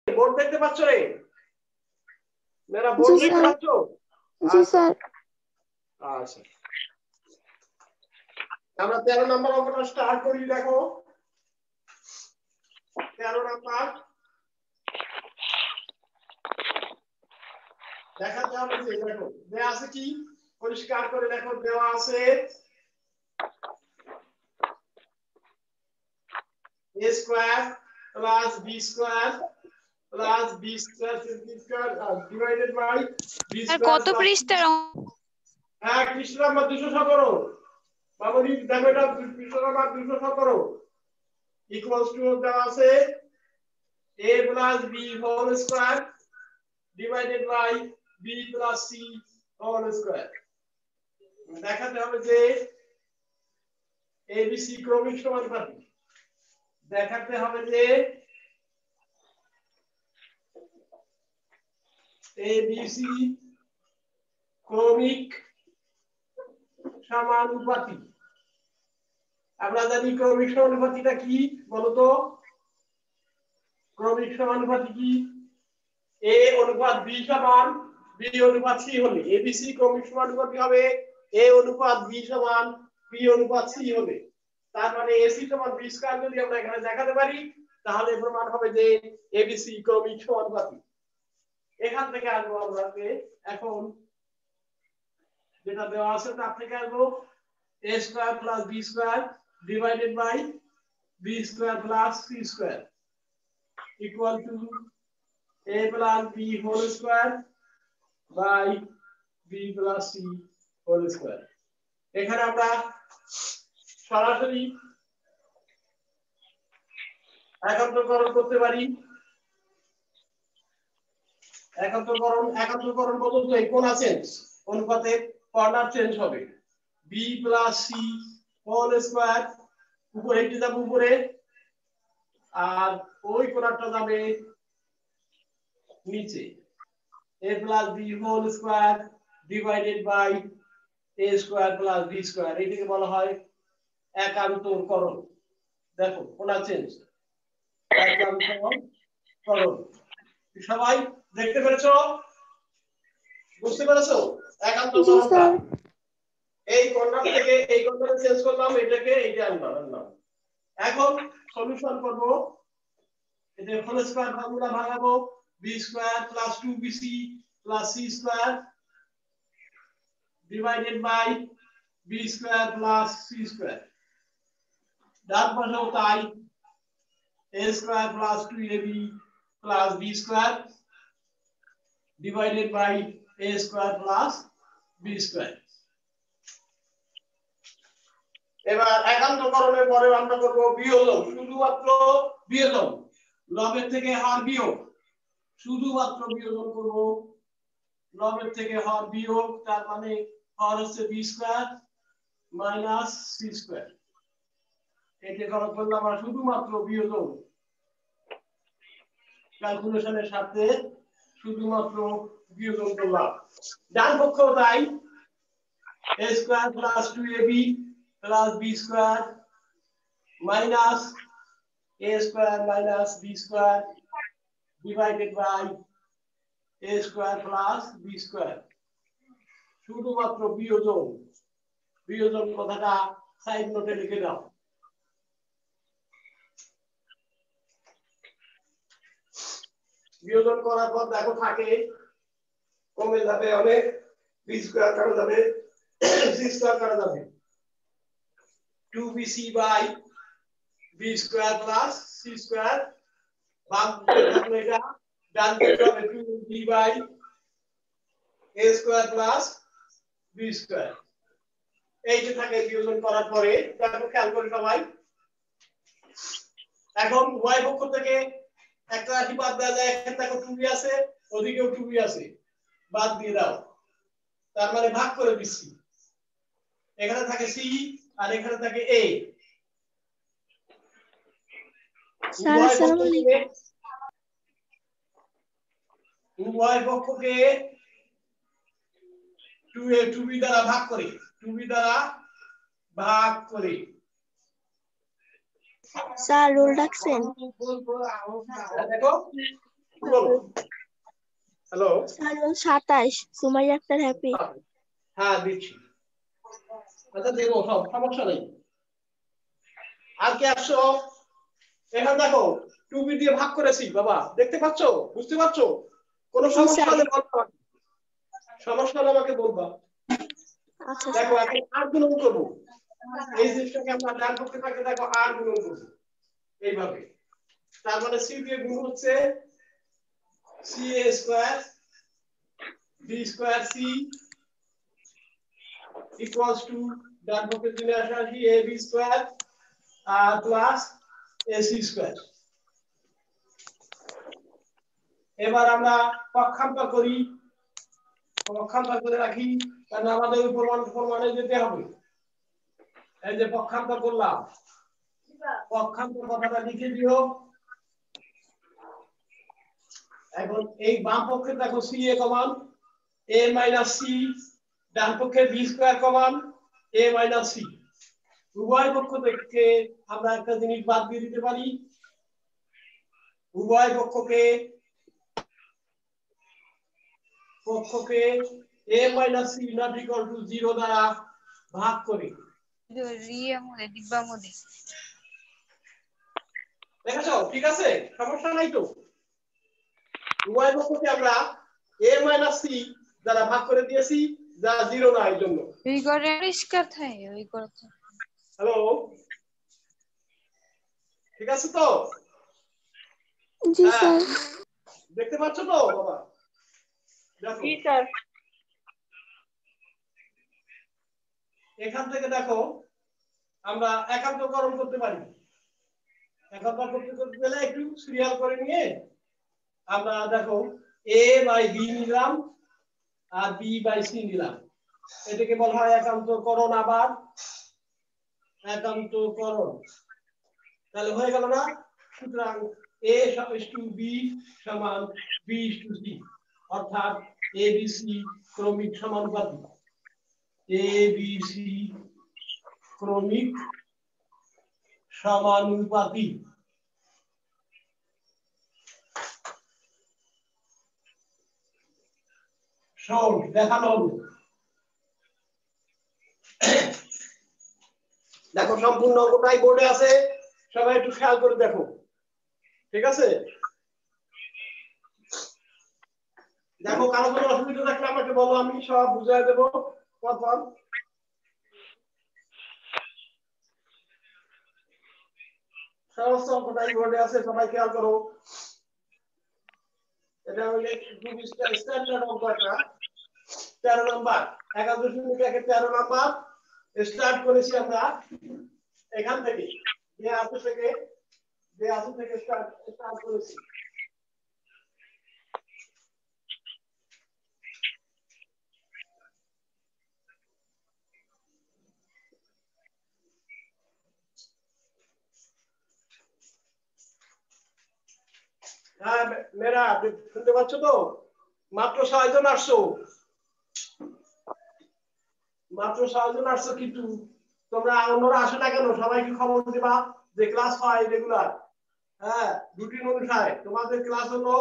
Board দেখতে পাচ্ছ রে? মেরা বোর্ড দেখতে পাচ্ছ? জি স্যার। আচ্ছা, আমরা 13 নম্বর অঙ্কটা স্টার্ট করি। দেখো 13 নম্বর দেখাতে হবে যে দেখো দেয়া আছে কি, পরিষ্কার করে দেখো দেওয়া আছে a square plus b square plus b square divided by b square. কত পৃষ্ঠার? হ্যাঁ, পৃষ্ঠা নাম্বার 217। বাবুজি দেখো এটা পৃষ্ঠা নাম্বার 217 ইকুয়ালস টু দেওয়া আছে a plus b whole square divided by b plus c whole square. দেখাতে হবে যে abc ক্রমিক সমানুপাতিক। দেখাতে হবে যে abc ক্রমিক সমানুপাতিক। আমরা জানি ক্রমিক সমানুপাতিকটা কি বলতো? ক্রমিক সমানুপাতিক কি? a অনুপাত b সমান b অনুপাত c হলে abc ক্রমিক সমানুপাতিক হবে a অনুপাত b সমান b অনুপাত c হলে। তার মানে ac সমান b স্কয়ার যদি আমরা এখানে দেখাতে পারি তাহলে প্রমাণ হবে যে abc ক্রমিক সমানুপাতিক। এখান থেকে আসবো আমরা এখন যেটা দেওয়া আছে তার থেকে আসবো a square plus b square divided by b square plus c square equal to a plus b whole square by b plus c whole square। এখানে আমরা সরাসরি একান্তরকরণ করতে পারি। একান্তরকরণ বলতে এই কোণ চেঞ্জ অনুপাতে কর্নার চেঞ্জ হবে। b plus c whole square উপরে এটা যাবে উপরে আর ওই কোণাটা যাবে নিচে। a plus b whole square divided by a square plus b square এটাকে বলা হয় একান্তরকরণ। দেখো কোণা চেঞ্জ, একান্তরকরণ। সবাই দেখতে পেরেছো? বুঝতে পেরেছো? একান্তরকরণটা এই কর্নার থেকে এই কর্নারে চেঞ্জ করলাম, এটাকে এইটা আনলাম। এখন সলিউশন করব। এটা হোল স্কয়ার ফর্মুলা ভাঙাবো b square plus 2bc plus c square divided by b square plus c square. ডান পাশেও তাই a square plus 2ab plus b square divided by a square plus b square. এবার একান্তকরণের পরে আমরা করব বিয়োজন, শুধুমাত্র বিয়োজন। লবের থেকে হর বিয়োগ, শুধুমাত্র বিয়োজন করব। লবের থেকে হর বিয়োগ, তার মানে হর হচ্ছে b square minus c square. এটা করার জন্য আমরা শুধুমাত্র বিয়োজন ক্যালকুলেশনের সাথে শুধুমাত্র বিয়োজন করলাম। ডান পক্ষেও তাই a square plus 2ab plus b square minus a square minus b square divided by a square plus b square. শুধুমাত্র বিয়োজন, বিয়োজন কথাটা সাইড নোটে লিখে দাও। বিয়োজন করার পর দেখো থাকে কমে যাবে অনেক, b স্কয়ার কাটা যাবে, c স্কয়ার কাটা যাবে, 2bc by b square plus c square. বাম দিকে থাকলে এটা, ডান দিকে হবে 2b by a square plus b square. এই যে থাকে বিয়োজন করার পরে দেখো খেয়াল করে সবাই। এখন y পক্ষ থেকে একটা রাশি বাদ দেওয়া যায়। এখানে দেখো 2b আছে, ওদিকেও 2b আছে, বাদ দিয়ে দাও। তার মানে ভাগ করে দিচ্ছি। এখানে থাকে c আর এখানে থাকে a। উভয় পক্ষকে 2b দ্বারা ভাগ করে, 2b দ্বারা ভাগ করে। স্যার রুল রাখছেন? দেখো বলো hello sir roll 27 Sumaiya Akter Happy. হ্যাঁ দিচ্ছি আচ্ছা দেবো সব সমস্যা নেই আর কি 100 এখন দেখো 2b দিয়ে ভাগ করেছি বাবা দেখতে পাচ্ছো বুঝতে পারছো কোনো জি সমস্যা স্যার। হলে বলবা সমস্যা হলে আমাকে বলবা আচ্ছা দেখো স্যার। এখন 8 গুণন করব এই জিনিসটাকে আমরা ডান পক্ষে থাকলে দেখো 8 গুণন করব এইভাবে তার মানে c দিয়ে গুণ হচ্ছে ca square b square c equals to ডান পক্ষে চলে আসা কি ab square plus ac square এবার আমরা পক্ষান্তর করি পক্ষান্তর করে রাখি কারণ আমাদের ওই প্রমাণে যেতে হবে এই যে পক্ষান্তর করলাম পক্ষান্তর কথাটা লিখে দিও এখন এই বাম পক্ষে দেখো c a কমান a - c ডান পক্ষে b স্কয়ার কমান a - c উভয় পক্ষ থেকে আমরা একটা জিনিস বাদ দিয়ে দিতে পারি উভয় পক্ষকে a - c not equal to 0 দ্বারা ভাগ করি দেখেছো ঠিক আছে সমস্যা নাই তো উভয় পক্ষকে আমরা a - c দ্বারা ভাগ করে দিয়েছি যা 0 না এর জন্য হ্যালো ঠিক আছে তো জি স্যার। দেখতে পাচ্ছ তো বাবা দেখো জি স্যার। এখান থেকে দেখো আমরা একান্তকরণ করতে পারি একান্তর করতে গেলে একটু সিরিয়াল করে নিয়ে আমরা দেখো a বাই b নিলাম আর b বাই c নিলাম এটাকে বলা হয় একান্তকরণ আবার একান্তকরণ তাহলে হয়ে গেল না সুতরাং a = b সমান b = c অর্থাৎ abc ক্রমিক সমানুপাতিক abc ক্রমিক সমানুপাতিক সব দেখানো হলো দেখো সম্পূর্ণ অঙ্কটাই বোর্ডে আছে সবাই একটু খেয়াল করে দেখো ঠিক আছে দেখো কারো কোনো অসুবিধা থাকলে আমাকে বলো আমি সব বুঝিয়ে দেব পরপর সমস্ত অঙ্কটাই বোর্ডে আছে সবাই খেয়াল করো এটা হলো খুব স্ট্যান্ডার্ড অঙ্ক একটা 13 নাম্বার 11.1 13 নাম্বার স্টার্ট করেছি আমরা এখান থেকে যে আসু থেকে স্টার্ট করেছি হ্যাঁ মেরা শুনতে পাচ্ছ তো মাত্র 6 জন আসছো কিন্তু তোমরা অন্যরা আসে না কেন সবাইকে খবর দিবা যে ক্লাস হয় রেগুলার হ্যাঁ রুটিন অনুসারে তোমাদের ক্লাস হলো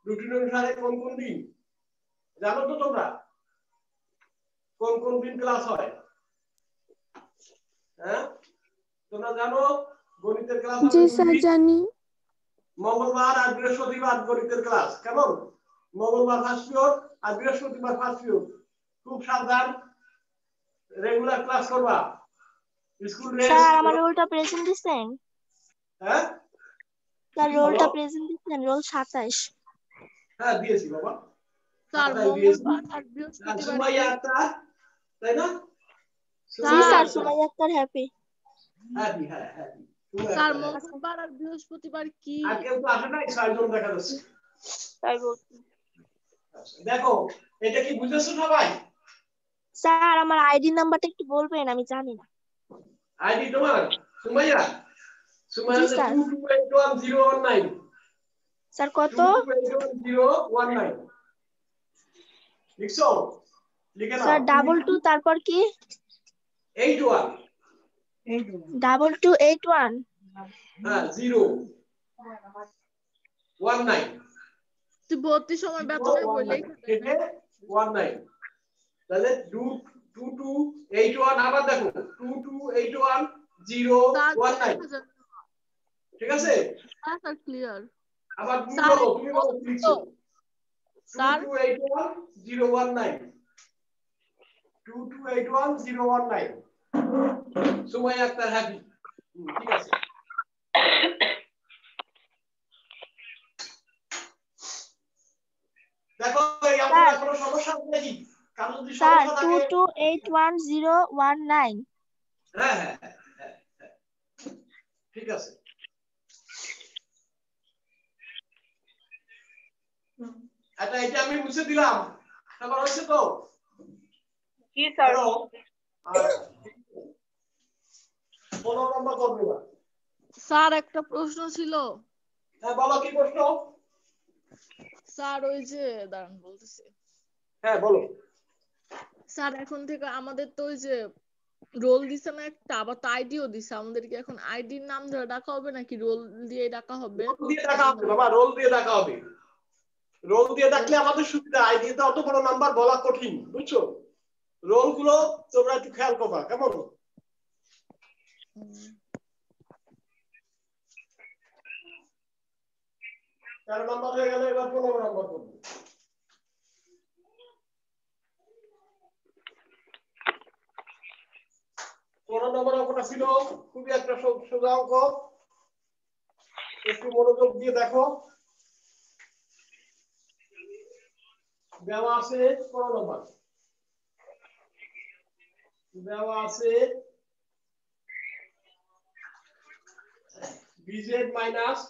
রুটিন অনুসারে কোন কোন দিন জানো তো তোমরা কোন কোন দিন ক্লাস হয় হ্যাঁ তোমরা জানো গণিতের ক্লাস হবে জি স্যার জানি। মঙ্গলবার আর বৃহস্পতিবার গণিতের ক্লাস কেমন মঙ্গলবার ফার্স্ট পিরিয়ড আর বৃহস্পতিবার ফার্স্ট পিরিয়ড খুব সাবধান রেগুলার ক্লাস করবা স্কুল ড্রেস স্যার আমার রোলটা প্রেজেন্ট দিছেন হ্যাঁ স্যার রোলটা প্রেজেন্ট দিছেন রোল 27 হ্যাঁ দিয়েছি বাবা স্যার মঙ্গলবার আর বৃহস্পতিবার সুমাইয়া আক্তার তাই না জি sir Sumaiya Akter happy happy হ্যাঁ হ্যাপি স্যার মঙ্গলবার আর বৃহস্পতিবার কি আর কেউ তো আসে নাই 6 জন দেখা যাচ্ছে তাই বলছি দেখো এটা কি বুঝেছো সবাই স্যার আমার আইডি নাম্বারটা একটু বলবেন আমি জানি না আইডি তোমার সুমাইয়া জি স্যার 22811019 স্যার কত 22811019 লিখছো লিখে নাও স্যার 22 তারপর কি 81 2281 হ্যাঁ 019 তুই ভর্তি সময় বেতনের বই লেখা দেয় না? 19 তাহলে 2281 আবার দেখো 2281019 ঠিক আছে স্যার ক্লিয়ার আবার তুমি স্যার বলো তুমি বলো কি লিখছো স্যার 2281019 2281019 সুমাইয়া আক্তার হ্যাপি ঠিক আছে দেখো এই আপনার কোনো সমস্যা আছে নাকি কারণ যদি স্যার সমস্যা থাকে 2281019 হ্যাঁ হ্যাঁ ঠিক আছে আচ্ছা এটা আমি মুছে দিলাম তারপর হচ্ছে তো কি স্যার 15 নম্বর করবে না স্যার একটা প্রশ্ন ছিল হ্যাঁ বলো কি প্রশ্ন স্যার ওই যে দাঁড়ান বলতেছি হ্যাঁ বলো স্যার এখন থেকে আমাদের তো ওই যে রোল দিছে না একটা আবার তো আইডিও দিছে আমাদেরকে এখন আইডির নাম ধরে ডাকা হবে নাকি রোল দিয়ে ডাকা হবে রোল দিয়ে ডাকা হবে বাবা রোল দিয়ে ডাকা হবে রোল দিয়ে ডাকলে আমাদের সুবিধা আইডিতে অত বড় নাম্বার বলা কঠিন বুঝছো রোল গুলো তোমরা একটু খেয়াল করবা কেমন 4 নাম্বার হয়ে গেল এবার 15 নাম্বার করব 15 নম্বর অঙ্কটা ছিল খুবই একটা সোজা অঙ্ক একটু মনোযোগ দিয়ে দেখো দেওয়া আছে 15 নম্বর দেওয়া আছে bz minus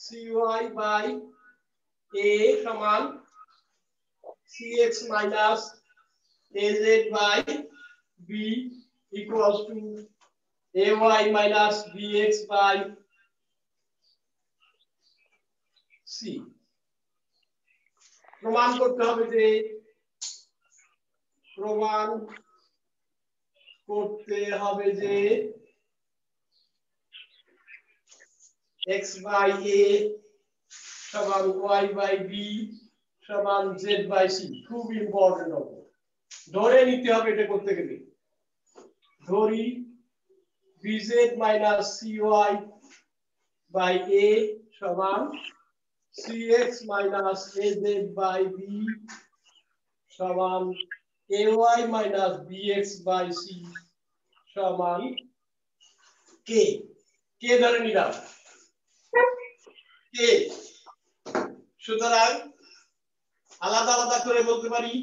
cy by a সমান cx minus az by b equals to ay minus bx by c প্রমাণ করতে হবে যে x by a সমান y by b সমান z by c খুব ইম্পর্টেন্ট হবে ধরে নিতে হবে এটা করতে গেলে ধরি bz minus cy by a সমান cx minus az by b সমান ay minus bx by c সমান k k ধরে নিলাম k সুতরাং আলাদা আলাদা করে বলতে পারি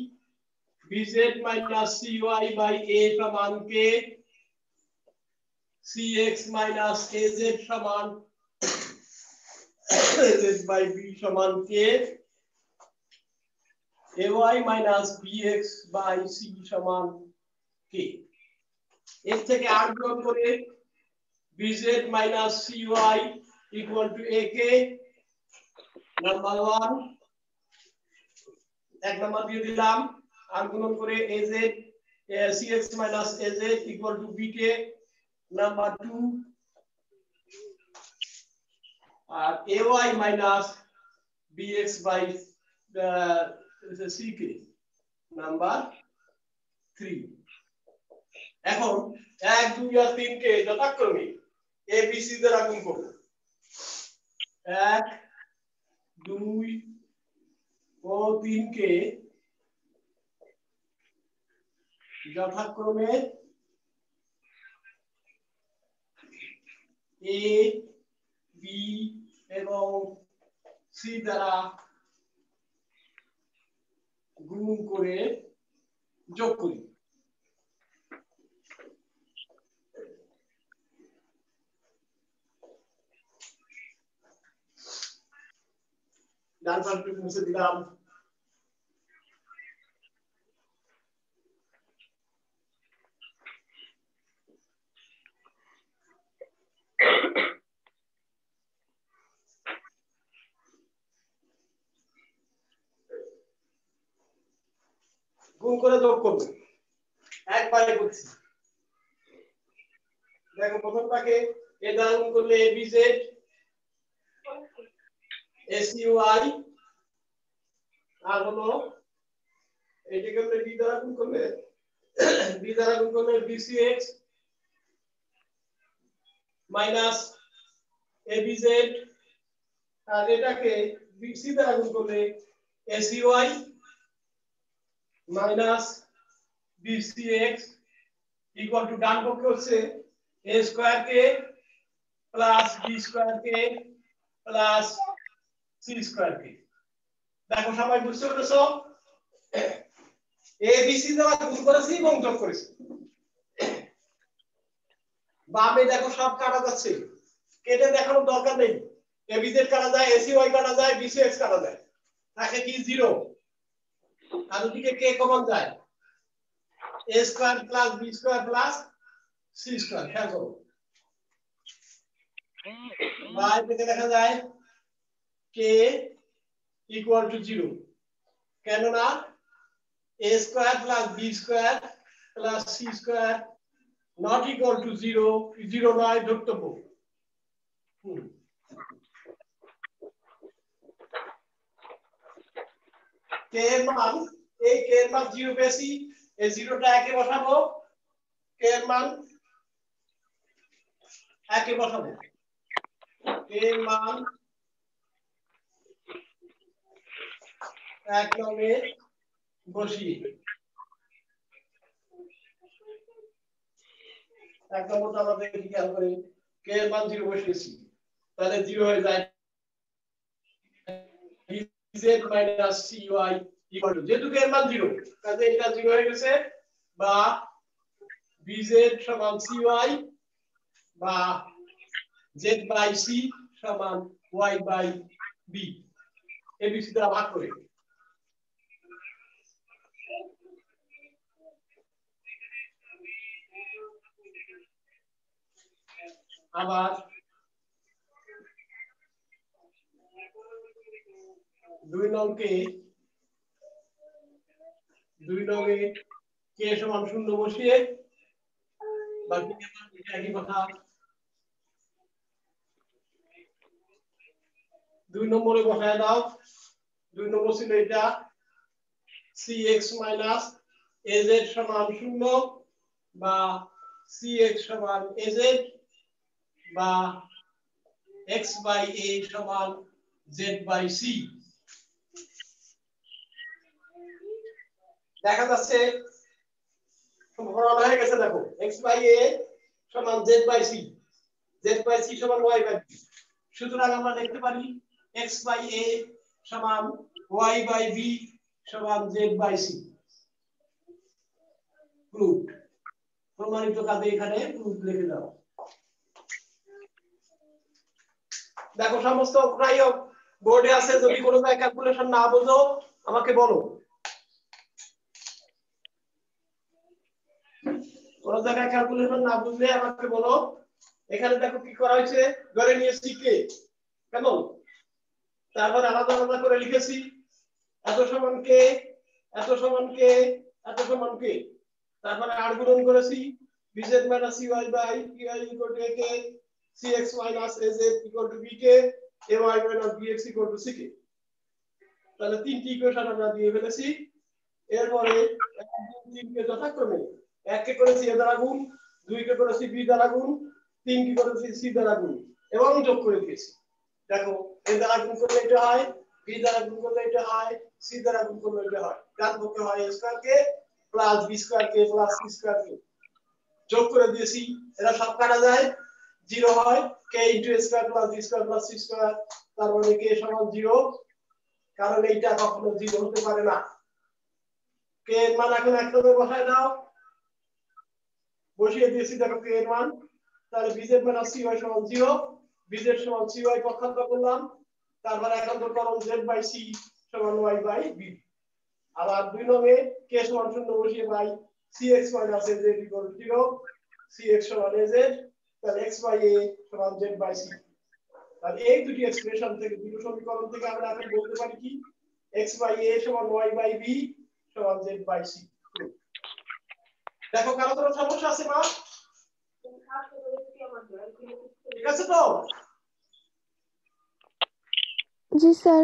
bz minus cy by a সমান k cx minus az সমান az by b সমান k ay minus bx by c সমান k এর থেকে r বিয়োগ করে bz minus cy equal to ak number 1 এক নাম্বার দিয়ে দিলাম আর গুণন করে az cx minus az equal to bk number 2 আর ay minus bx by ck number 3 এখন 1 2 আর 3 কে যথাক্রমে a b c দ্বারা গুণ করব 1 2 ও 3 কে যথাক্রমে a b এবং c দ্বারা গুণ করে যোগ করি ডান পাশে মুছে দিলাম গুণ করে যোগ করব একবারে করছি দেখো প্রথমটাকে এ দ্বারা গুণ করলে abz acy আর হলো এটাকে আমরা d দ্বারা গুণ করলে b দ্বারা গুণ করলে bcx মাইনাস abz আর এটাকে bc দ্বারা গুণ করলে acy minus bcx equal to ডান পক্ষে হচ্ছে a স্কয়ার কে প্লাস b স্কয়ার কে প্লাস c স্কয়ার কে। দেখো সবাই বুঝতে পেরেছো? a b c দ্বারা গুণ করেছি এবং যোগ করেছি। বামে দেখো সব কাটা যাচ্ছে, কেটে দেখানোর দরকার নেই। abz কাটা যায়, acy কাটা যায়, bcx কাটা যায়, থাকে কি 0 আর ওদিকে k কমন যায় a square plus b square plus c square. খেয়াল করো বাই থেকে দেখা যায় k ইকুয়াল টু 0, কেননা a square plus b square plus c square not equal to 0, 0 নয় ধর্তব্য। k এর মান এই k এর মান 0 পেয়েছি, এই 0টা একে বসাবো, k এর মান একে বসাবো, k এর মান 1 নমে বসিয়ে 1 নম্বরটা আমাদের কি খেয়াল করি, k এর মান 0 বসিয়েছি, তাহলে 0 হয়ে যায় bz minus cy equal to, যেহেতু k এর মান 0 তাহলে এটা 0 হয়ে গেছে, বা bz সমান cy বা z by c সমান y by b, abc দ্বারা ভাগ করে। আবার 2 নংকে 2 নংয়ে k সমান 0 বসিয়ে বাকি একই কথা। 2 নম্বরে বসায় দাও, 2 নম্বর ছিল এটা cx minus az সমান 0 বা cx সমান az বা x by a সমান z by c। দেখা যাচ্ছে সমাধান হয়ে গেছে, দেখো x by a সমান z by c, z by c সমান y by b। সুতরাং আমরা লিখতে পারি x by a সমান y by b সমান z by c। প্রুফ, প্রমাণিত কাজে এখানে প্রুফ লিখে দাও। দেখো সমস্ত প্রায় বোর্ডে আছে, যদি কোনো জায়গায় ক্যালকুলেশন না বোঝো আমাকে বলো, কোনো জায়গায় ক্যালকুলেশন না বুঝলে আমাকে বলো। এখানে দেখো কি করা হয়েছে, ধরে নিয়েছি কে, কেমন, তারপর আলাদা আলাদা করে লিখেছি এত সমান কে, এত সমান কে, এত সমান কে, তারপরে আর গুণন করেছি bz minus cy by pi equal to ak, cx minus az equal to bk, ay minus bx equal to ck। তাহলে তিনটি ইকুয়েশন আমরা দিয়ে ফেলেছি। এরপরে 1 2 3 কে যথাক্রমে 1 কে করেছি a দ্বারা গুণ, 2 কে করেছি b দ্বারা গুণ, 3 কে করেছি c দ্বারা গুণ এবং যোগ করে দিয়েছি। দেখো a দ্বারা গুণ করলে এটা হয়, b দ্বারা গুণ করলে এটা হয়, c দ্বারা গুণ করলে এটা হয়, ডান পক্ষে হয় a স্কয়ার কে প্লাস b স্কয়ার কে প্লাস c স্কয়ার কে, যোগ করে দিয়েছি। এরা সব কাটা যায়, 0 হয়, k * a square plus b square plus c square, তার মানে k সমান 0, কারণ এইটা কখনো 0 হতে পারে না। k এর মান এখন একভাবে বসায় দাও, বসিয়ে দিয়েছি, দেখো k এর মান, তাহলে bz minus cy সমান 0, bz সমান cy পক্ষান্তর করলাম, তারপর একান্তর করলাম z by c সমান y by b। আবার 2 নংয়ে k সমান 0 বসিয়ে পাই cx minus az equal to 0, cx সমান az, তাহলে x by a সমান z by c। তাহলে এই দুটি এক্সপ্রেশন থেকে, দুটো সমীকরণ থেকে আমরা এখন বলতে পারি কি x by a সমান y by b সমান z by c। দেখো কারো কোনো সমস্যা আছে মা? ঠিক আছে তো? জি sir.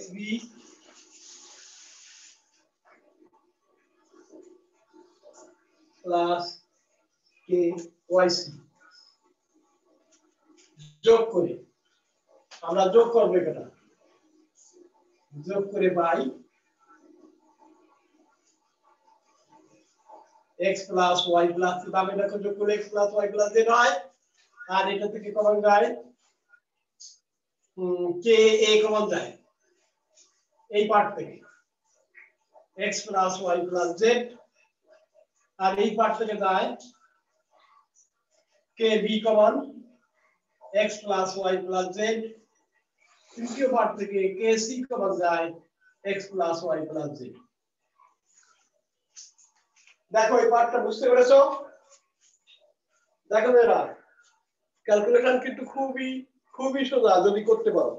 xb plus K YC যোগ করে আমরা যোগ করব এটা যোগ করে by x plus y plus দামে দেখো যোগ করে x plus y plus z হয় আর এটা থেকে কমন যায় কে a কমন যায় এই পার্ট থেকে x plus y plus z আর এই পার্ট থেকে যায় কে b common x plus y plus z তৃতীয় পার্ট থেকে কে c কমন যায় x plus y plus z দেখো এই পার্টটা বুঝতে পেরেছো দেখো এরা ক্যালকুলেশন কিন্তু খুবই সোজা যদি করতে পারো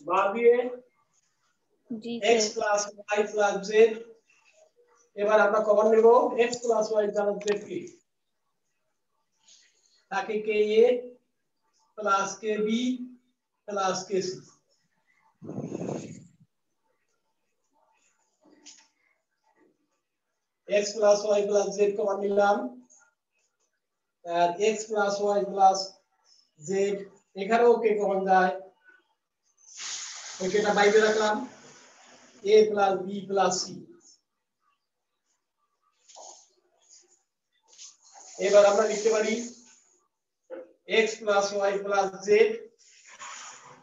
বার দিয়ে জি x plus y plus z এবার আমরা কমন নেব x plus y plus z কি তাকে কে a plus K b plus K c x plus y plus z common নিলাম আর x plus y plus z এখানেও কে কমন যায় ওই কেটা বাইরে রাখলাম a plus b plus c এবার আমরা লিখতে পারি x plus y plus z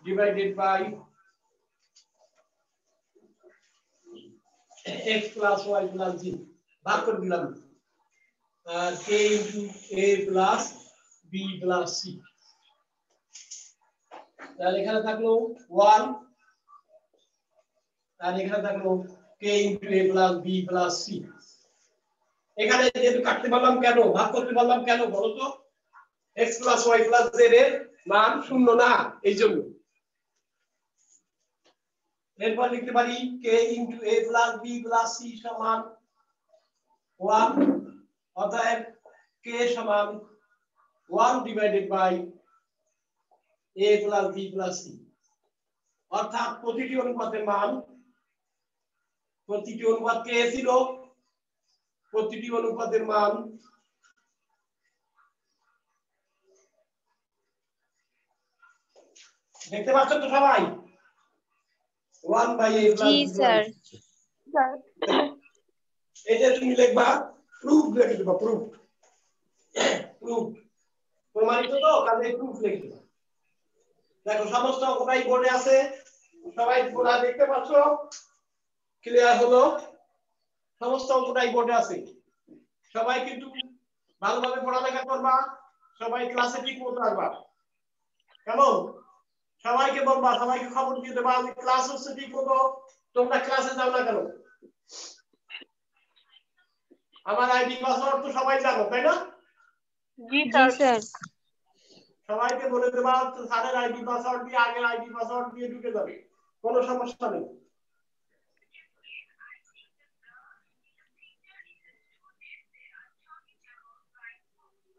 divided by x plus y plus z ভাগ করে দিলাম আর k into a plus b plus c তাহলে এখানে থাকলো 1 আর এখানে থাকলো k into a plus b plus c এখানে যেহেতু কাটতে পারলাম কেন ভাগ করতে পারলাম কেন বলো তো x plus y plus z এর মান শূন্য না এই জন্য এরপর লিখতে পারি k into a plus b plus c সমান 1 অতএব k সমান 1 divided by a plus b plus c অর্থাৎ প্রতিটি অনুপাতের মান প্রতিটি অনুপাত কে ছিল প্রতিটি অনুপাতের মান দেখতে পাচ্ছ তো সবাই 1 বাই a প্লাস জি স্যার এটা তুমি লিখবা প্রুফ লিখে দেবা প্রুফ প্রমাণিত তো কাজে প্রুফ লিখে দেবা দেখো সমস্ত অঙ্কটাই বোর্ডে আছে সবাই পুরো দেখতে পাচ্ছ ক্লিয়ার হলো সমস্ত অঙ্কটাই বোর্ডে আছে সবাই কিন্তু ভালোভাবে পড়ালেখা করবা সবাই ক্লাসে ঠিক মতো আসবা কেমন সবাইকে বলবা সবাইকে খবর দিয়ে দেবা যে ক্লাস হচ্ছে ঠিক মতো তোমরা ক্লাসে যাও না কেন আমার আইডি পাসওয়ার্ড তো সবাই জানো তাই না জি জি স্যার স্যার সবাইকে বলে দেবা স্যারের আইডি পাসওয়ার্ড দিয়ে আগের আইডি পাসওয়ার্ড দিয়ে ঢুকে যাবে কোনো সমস্যা নেই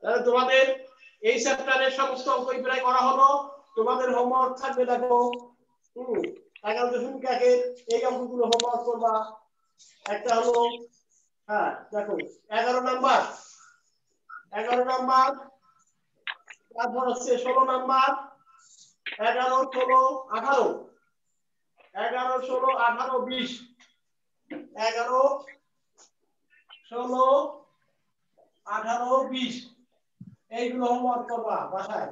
তাহলে তোমাদের এই চ্যাপ্টারের সমস্ত অঙ্কই প্রায় করা হলো তোমাদের হোমওয়ার্ক থাকবে দেখো 11.1 এই অঙ্কগুলো হোমওয়ার্ক করবা একটা হলো হ্যাঁ দেখো 11 নাম্বার তারপর হচ্ছে 16 নাম্বার 11 16 18 11 16 18 20 11 16 18 20 এইগুলো হোমওয়ার্ক করবা বাসায়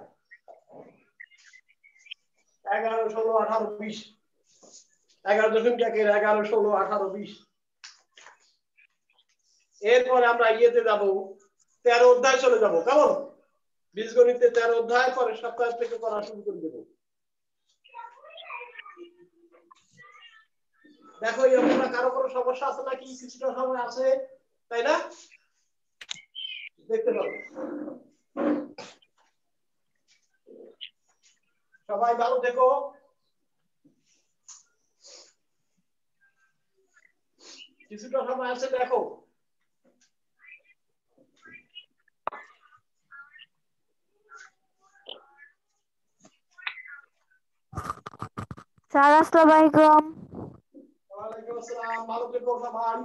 11 16 18 20 11.1 11 16 18 20 এরপর আমরা ইয়েতে যাব 13 অধ্যায় চলে যাব কেমন বীজগণিতে 13 অধ্যায় পরের সপ্তাহ থেকে করা শুরু করে দেব দেখো এই অঙ্কটা কারো কোনো সমস্যা আছে নাকি কিছুটা সময় আছে তাই না দেখতে পাবো সবাই ভালো দেখো কিছুটা সময় আছে দেখো স্যার আসসালামু আলাইকুম। ওয়ালাইকুম আসসালাম, ভালো থেকো সবাই।